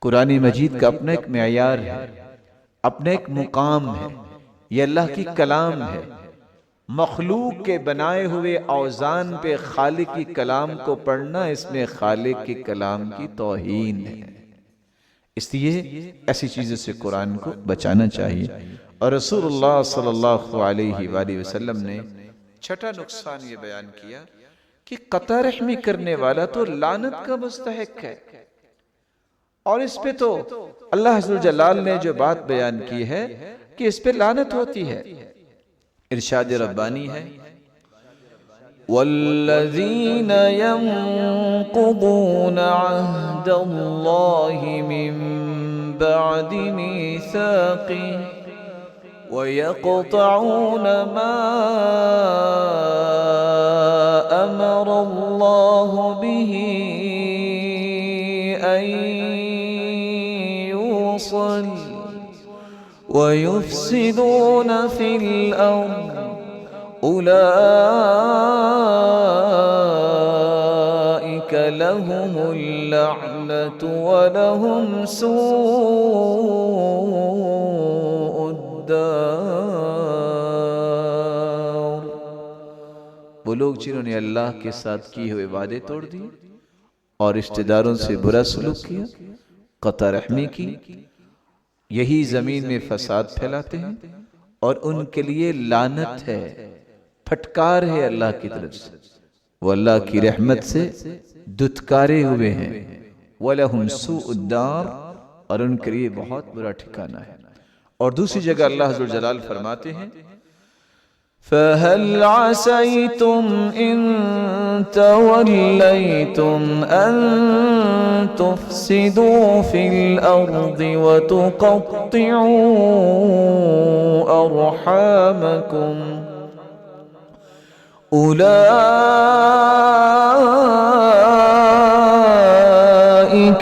قرآن مجید کا اپنا ایک معیار ہے، اپنا ایک مقام ہے، یہ اللہ کی کلام ہے، مخلوق کے بنائے ہوئے اوزان پہ خالق کی کلام کو پڑھنا اس میں خالق کی کلام کی توہین ہے۔ اس لیے ایسی چیزوں سے قرآن کو بچانا چاہیے۔ اور رسول اللہ صلی اللہ علیہ وآلہ وسلم نے چھٹا نقصان یہ بیان کیا کہ قطع رحمی کرنے والا تو لعنت کا مستحق ہے، اور اس پہ تو اللہ عز و جلال نے جو بات بیان کی ہے کہ اس پہ لعنت ہوتی ہے۔ ارشاد ربانی ہے وَالَّذِينَ يَنقُضُونَ عَهْدَ اللَّهِ مِن بَعْدِ مِيثَاقِهِ وَيَقْطَعُونَ مَا أَمَرَ اللَّهُ بِهِ أَن يُوصَلَ وَيُفْسِدُونَ فِي الْأَرْضِ أولئك لهم اللعنة ولهم سوء الدار۔ وہ لوگ جنہوں نے اللہ کے ساتھ کیے ہوئے وعدے توڑ دیے اور رشتہ داروں سے برا سلوک کیا، قطع رحمی کی، یہی زمین میں فساد پھیلاتے ہیں، اور ان کے لیے لعنت ہے، پھٹکار ہے اللہ کی طرف سے، وہ اللہ کی رحمت سے دتکارے ہوئے ہیں۔ وَلَهُمْ سُوءُ الدَّارِ، اور ان کے لیے بہت برا ٹھکانہ ہے۔ اور دوسری جگہ اللہ عز و جلال فرماتے ہیں فَهَلْ عَسَيْتُمْ إِن تَوَلَّيْتُمْ أَن تُفْسِدُوا فِي الْأَرْضِ وَتُقَطِّعُوا أَرْحَامَكُمْ أولئك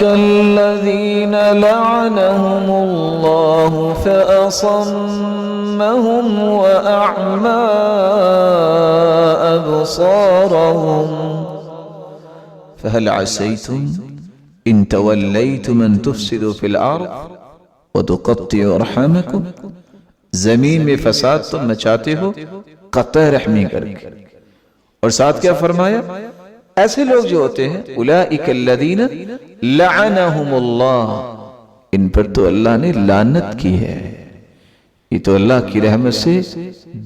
الذين لعنهم الله فأصمهم وأعمى أبصارهم فهل عسيتم إن توليتم أن تفسدوا في الأرض وتقطعوا أرحامكم، زمین میں فساد تم مچاتے ہو قطع رحمی کر کے، اور ساتھ کیا فرمایا؟ ایسے لوگ جو ہوتے ہیں اولئک الذین لعنہم اللہ، ان پر تو اللہ نے لعنت کی ہے، یہ تو اللہ کی رحمت سے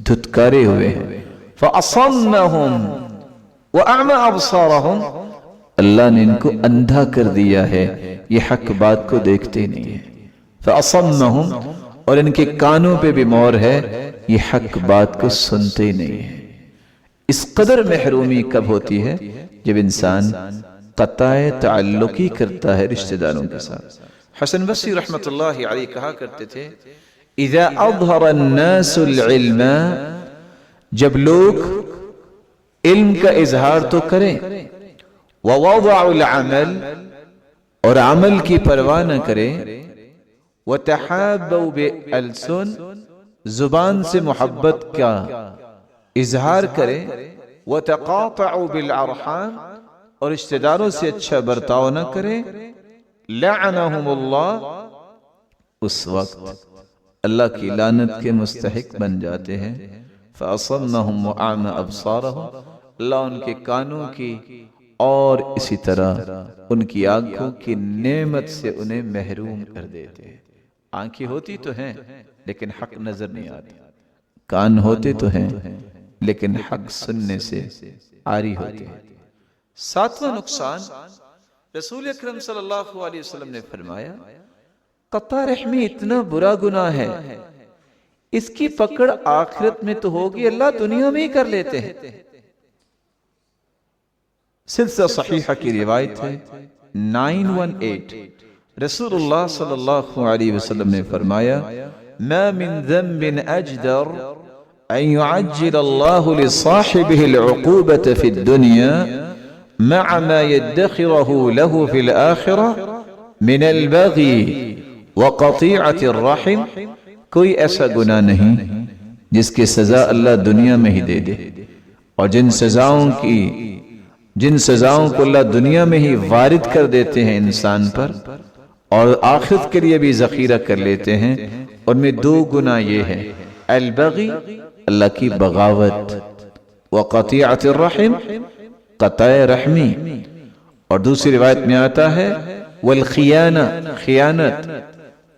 دھتکارے ہوئے ہیں۔ فَأَصَمَّهُمْ وَأَعْمَى أَبْصَارَهُمْ، اللہ نے ان کو اندھا کر دیا ہے، یہ حق بات کو دیکھتے نہیں ہیں۔ فَأَصَمَّهُمْ، اور ان کے کانوں پہ بھی مور ہے، یہ حق بات کو سنتے نہیں ہیں۔ اس قدر محرومی کب ہوتی ہے؟ جب انسان قطع تعلقی کرتا ہے رشتہ داروں کے ساتھ۔ حسن بصری رحمت اللہ علیہ کہا کرتے تھے اذا اظہر الناس العلم، جب لوگ علم کا اظہار تو کریں، ووضعوا العمل، اور عمل کی پرواہ نہ کریں، وتحابوا بالسن، زبان سے محبت کا اظہار کریں، وتقاطعوا بالارحام، اور رشتہ داروں سے اچھا برتاؤ نہ کریں، لعنہم اللہ، اس وقت اللہ کی لعنت کے مستحق بن جاتے ہیں۔ فَأَصَمَّهُمْ وَأَعْمَى أَبْصَارَهُمْ، اللہ ان کے کانوں کی اور اسی طرح ان کی آنکھوں کی نعمت سے انہیں محروم کر دیتے ہیں۔ آنکھیں ہوتی تو ہیں لیکن حق نظر نہیں آتی، کان ہوتے تو ہیں لیکن حق سننے سے عاری ہوتے ہیں۔ ساتواں نقصان، رسول اکرم صلی اللہ علیہ وسلم نے فرمایا قطع رحمی اتنا برا گناہ ہے، اس کی پکڑ آخرت میں تو ہوگی، اللہ دنیا میں ہی کر لیتے ہیں۔ سلسلہ صحیحہ کی روایت ہے 918، رسول اللہ صلی اللہ علیہ وسلم نے فرمایا ما من ذنب اجدر ان يعجل اللہ لصاحبه العقوبة في الدنيا مع ما يدخره له في الآخرة من البغي وقطيعة الرحم، کوئی ایسا گناہ نہیں جس کی سزا اللہ دنیا میں ہی دے دے، اور جن سزاؤں کو اللہ دنیا میں ہی وارد کر دیتے ہیں انسان پر، اور آخرت کے لیے بھی ذخیرہ کر لیتے ہیں، ان میں دو گناہ یہ ہے، البغی، اللہ کی بغاوت، وقطیعۃ الرحم، قطع رحمی، اور دوسری روایت میں آتا ہے والخیانہ خیانت،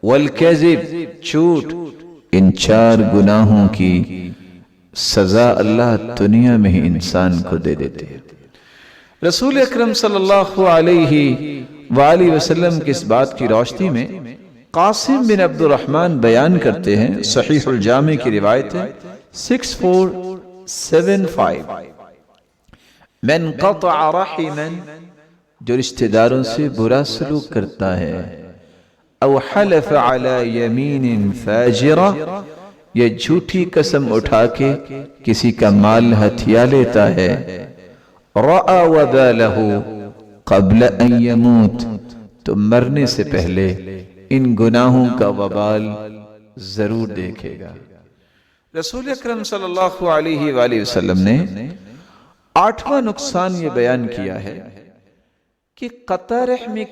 والکذب جھوٹ، ان 4 گناہوں کی سزا اللہ دنیا میں ہی انسان کو دے دیتے ہیں۔ رسول اکرم صلی اللہ علیہ وآلہ وسلم کی اس بات کی روشنی میں قاسم بن عبد الرحمن بیان کرتے ہیں، صحیح الجامع کی روایت ہے 6475، من قطع رحما، جو رشتہ داروں سے برا سلوک کرتا ہے، او حلف علی یمین فاجرہ، یا جھوٹی قسم اٹھا کے کسی کا مال ہتھیا لیتا ہے، رأى وبالہ قبل ان یموت، تو مرنے سے پہلے ان گناہوں کا وبال ضرور دیکھے گا۔ رسول اکرم صلی اللہ علیہ وآلہ وسلم نے 8واں نقصان یہ بیان کیا ہے کہ قطع رحمی